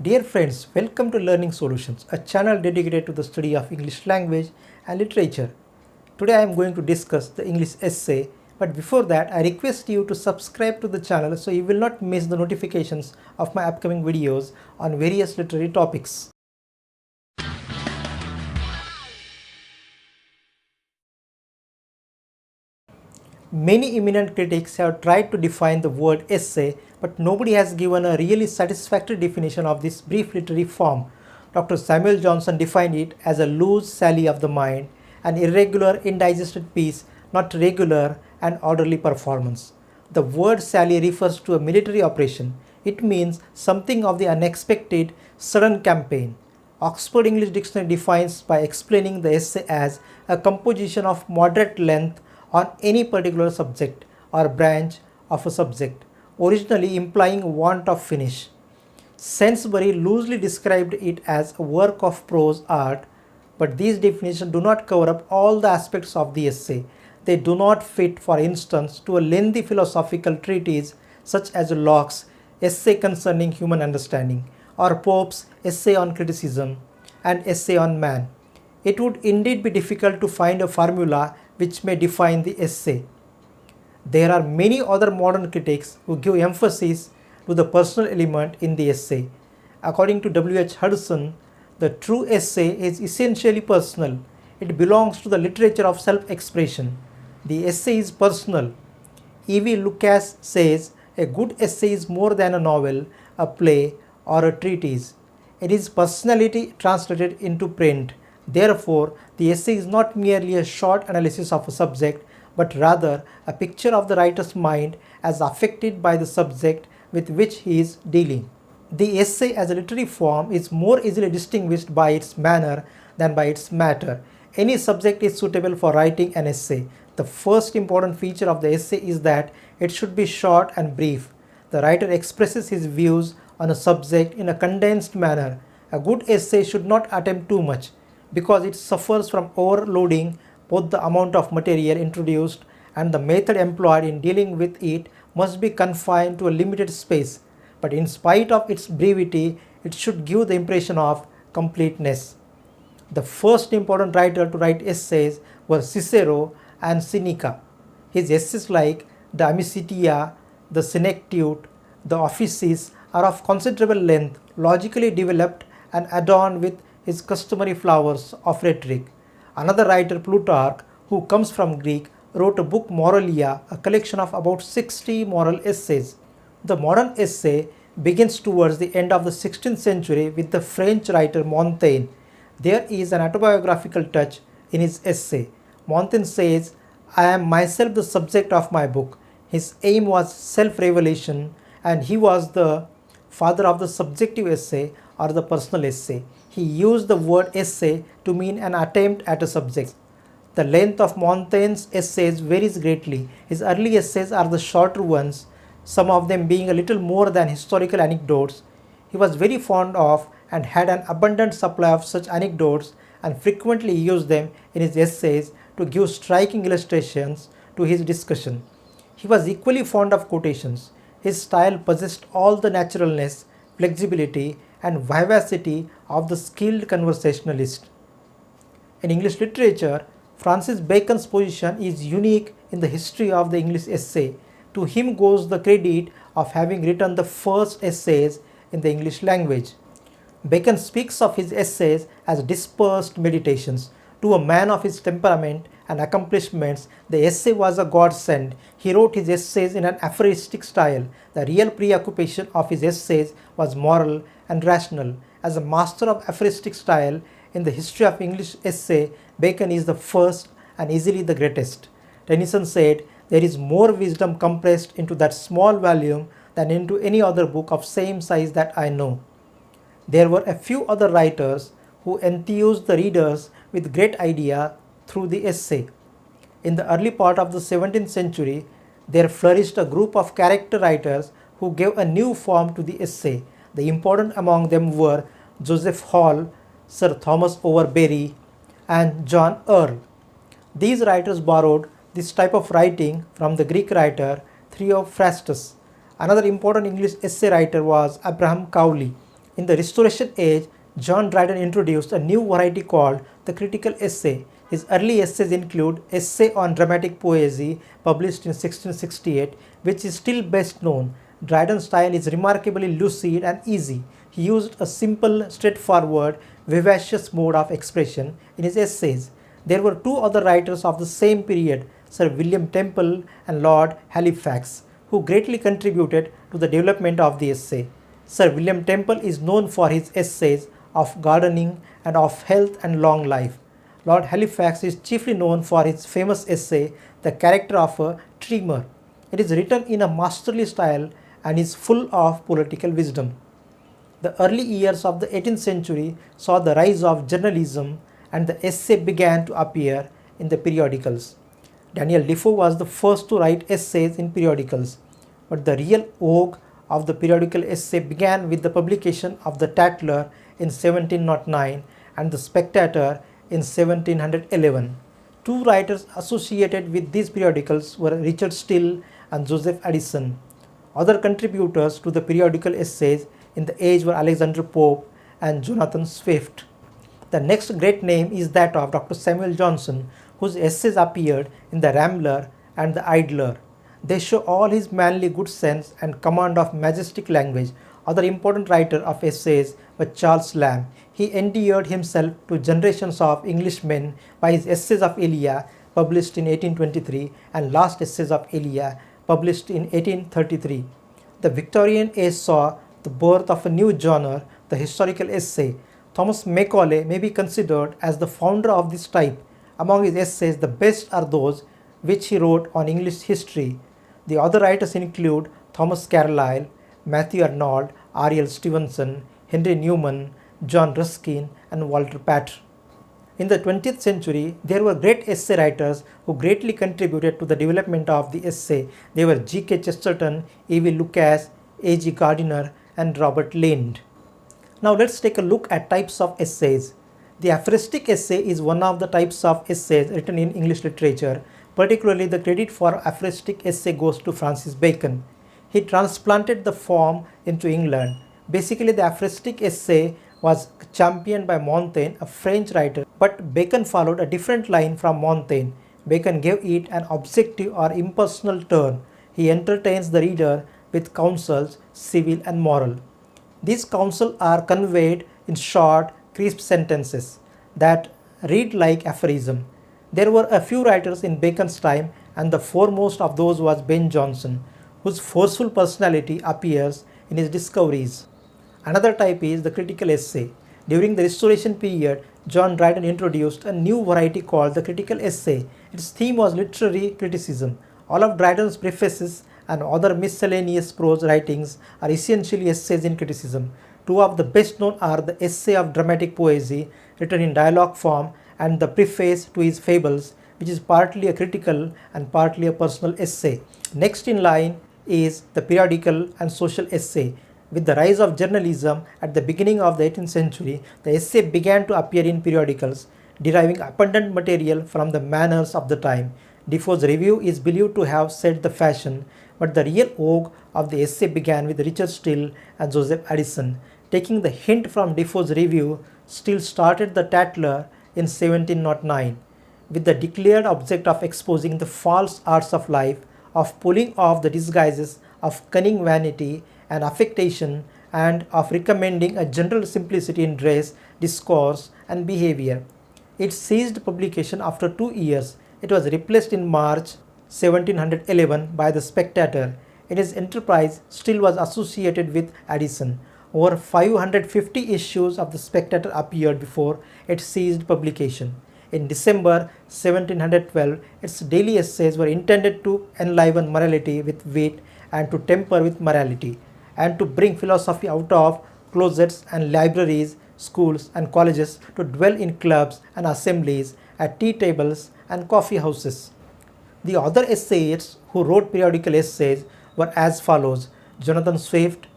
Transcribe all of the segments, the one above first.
Dear friends, welcome to Learning Solutions, a channel dedicated to the study of English language and literature. Today I am going to discuss the English essay, but before that I request you to subscribe to the channel so you will not miss the notifications of my upcoming videos on various literary topics. Many eminent critics have tried to define the word essay, but nobody has given a really satisfactory definition of this brief literary form. Dr. Samuel Johnson defined it as a loose sally of the mind, an irregular, indigested piece, not regular and orderly performance. The word sally refers to a military operation. It means something of the unexpected, sudden campaign. Oxford English Dictionary defines by explaining the essay as a composition of moderate length on any particular subject or branch of a subject, originally implying want of finish. Sainsbury loosely described it as a work of prose art, but these definitions do not cover up all the aspects of the essay. They do not fit, for instance, to a lengthy philosophical treatise such as Locke's Essay Concerning Human Understanding or Pope's Essay on Criticism and Essay on Man. It would indeed be difficult to find a formula which may define the essay. There are many other modern critics who give emphasis to the personal element in the essay. According to W.H. Hudson, the true essay is essentially personal. It belongs to the literature of self-expression. The essay is personal. E.V. Lucas says a good essay is more than a novel, a play, or a treatise. It is personality translated into print. Therefore, the essay is not merely a short analysis of a subject, but rather a picture of the writer's mind as affected by the subject with which he is dealing. The essay as a literary form is more easily distinguished by its manner than by its matter. Any subject is suitable for writing an essay. The first important feature of the essay is that it should be short and brief. The writer expresses his views on a subject in a condensed manner. A good essay should not attempt too much, because it suffers from overloading. Both the amount of material introduced and the method employed in dealing with it must be confined to a limited space, but in spite of its brevity, it should give the impression of completeness. The first important writer to write essays were Cicero and Seneca. His essays like the Amicitia, the Senectute, the Offices are of considerable length, logically developed and adorned with his customary flowers of rhetoric. Another writer, Plutarch, who comes from Greek, wrote a book Moralia, a collection of about 60 moral essays. The modern essay begins towards the end of the 16th century with the French writer Montaigne. There is an autobiographical touch in his essay. Montaigne says, "I am myself the subject of my book." His aim was self-revelation, and he was the father of the subjective essay or the personal essay. He used the word essay to mean an attempt at a subject. The length of Montaigne's essays varies greatly. His early essays are the shorter ones, some of them being a little more than historical anecdotes. He was very fond of and had an abundant supply of such anecdotes and frequently used them in his essays to give striking illustrations to his discussion. He was equally fond of quotations. His style possessed all the naturalness, flexibility, and vivacity of the skilled conversationalist. In English literature, Francis Bacon's position is unique in the history of the English essay. To him goes the credit of having written the first essays in the English language. Bacon speaks of his essays as dispersed meditations. To a man of his temperament and accomplishments, the essay was a godsend. He wrote his essays in an aphoristic style. The real preoccupation of his essays was moral and rational. As a master of aphoristic style in the history of English essay, Bacon is the first and easily the greatest. Tennyson said, "There is more wisdom compressed into that small volume than into any other book of same size that I know." There were a few other writers who enthused the readers with great idea through the essay. In the early part of the 17th century, there flourished a group of character writers who gave a new form to the essay. The important among them were Joseph Hall, Sir Thomas Overbury, and John Earle. These writers borrowed this type of writing from the Greek writer Theophrastus. Another important English essay writer was Abraham Cowley. In the Restoration Age, John Dryden introduced a new variety called the critical essay. His early essays include Essay on Dramatic Poesy, published in 1668, which is still best known. Dryden's style is remarkably lucid and easy. He used a simple, straightforward, vivacious mode of expression in his essays. There were two other writers of the same period, Sir William Temple and Lord Halifax, who greatly contributed to the development of the essay. Sir William Temple is known for his essays of gardening and of health and long life. Lord Halifax is chiefly known for his famous essay, The Character of a Trimmer. It is written in a masterly style and is full of political wisdom. The early years of the 18th century saw the rise of journalism, and the essay began to appear in the periodicals. Daniel Defoe was the first to write essays in periodicals, but the real vogue of the periodical essay began with the publication of the Tatler in 1709 and the Spectator in 1711. Two writers associated with these periodicals were Richard Steele and Joseph Addison. Other contributors to the periodical essays in the age were Alexander Pope and Jonathan Swift. The next great name is that of Dr. Samuel Johnson, whose essays appeared in the Rambler and the Idler. They show all his manly good sense and command of majestic language. Other important writer of essays was Charles Lamb. He endeared himself to generations of Englishmen by his Essays of Elia, published in 1823, and Last Essays of Elia, published in 1833. The Victorian age saw the birth of a new genre, the historical essay. Thomas Macaulay may be considered as the founder of this type. Among his essays, the best are those which he wrote on English history. The other writers include Thomas Carlyle, Matthew Arnold, R.L. Stevenson, Henry Newman, John Ruskin, and Walter Pater. In the 20th century, there were great essay writers who greatly contributed to the development of the essay. They were G.K. Chesterton, E.V. Lucas, A.G. Gardiner, and Robert Lind. Now let's take a look at types of essays. The aphoristic essay is one of the types of essays written in English literature. Particularly, the credit for aphoristic essay goes to Francis Bacon. He transplanted the form into England. Basically, the aphoristic essay was championed by Montaigne, a French writer, but Bacon followed a different line from Montaigne. Bacon gave it an objective or impersonal turn. He entertains the reader with counsels, civil and moral. These counsels are conveyed in short, crisp sentences that read like aphorism. There were a few writers in Bacon's time, and the foremost of those was Ben Jonson, whose forceful personality appears in his discoveries. Another type is the critical essay. During the Restoration period, John Dryden introduced a new variety called the critical essay. Its theme was literary criticism. All of Dryden's prefaces and other miscellaneous prose writings are essentially essays in criticism. Two of the best known are the Essay of Dramatic Poesy, written in dialogue form, and the preface to his fables, which is partly a critical and partly a personal essay. Next in line is the periodical and social essay. With the rise of journalism at the beginning of the 18th century, the essay began to appear in periodicals, deriving abundant material from the manners of the time. Defoe's review is believed to have set the fashion, but the real vogue of the essay began with Richard Steele and Joseph Addison. Taking the hint from Defoe's review, Steele started the Tatler in 1709 with the declared object of exposing the false arts of life, of pulling off the disguises of cunning vanity and affectation, and of recommending a general simplicity in dress, discourse, and behavior. It ceased publication after 2 years. It was replaced in March 1711 by the Spectator. In his enterprise, Steele was associated with Addison. Over 550 issues of the Spectator appeared before it ceased publication. In December 1712, its daily essays were intended to enliven morality with wit and to temper with morality, and to bring philosophy out of closets and libraries, schools and colleges, to dwell in clubs and assemblies, at tea tables and coffee houses. The other essayists who wrote periodical essays were as follows. Jonathan Swift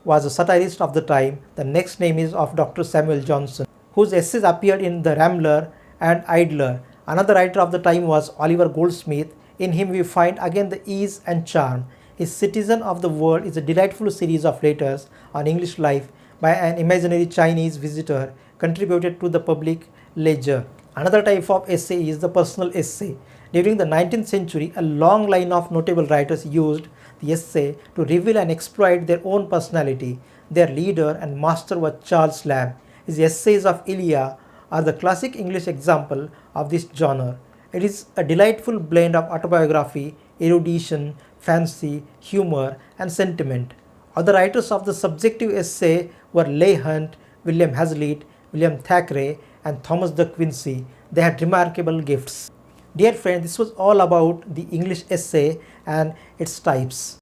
was a satirist of the time. The next name is of Dr. Samuel Johnson, whose essays appeared in the Rambler and Idler. Another writer of the time was Oliver Goldsmith. In him we find again the ease and charm. His Citizen of the World is a delightful series of letters on English life by an imaginary Chinese visitor contributed to the public ledger. Another type of essay is the personal essay. During the 19th century, a long line of notable writers used the essay to reveal and exploit their own personality. Their leader and master was Charles Lamb. His essays of Ilya are the classic English example of this genre. It is a delightful blend of autobiography, erudition, fancy, humor, and sentiment. Other writers of the subjective essay were Leigh Hunt, William Hazlitt, William Thackeray, and Thomas de Quincey. They had remarkable gifts. Dear friend, this was all about the English essay and its types.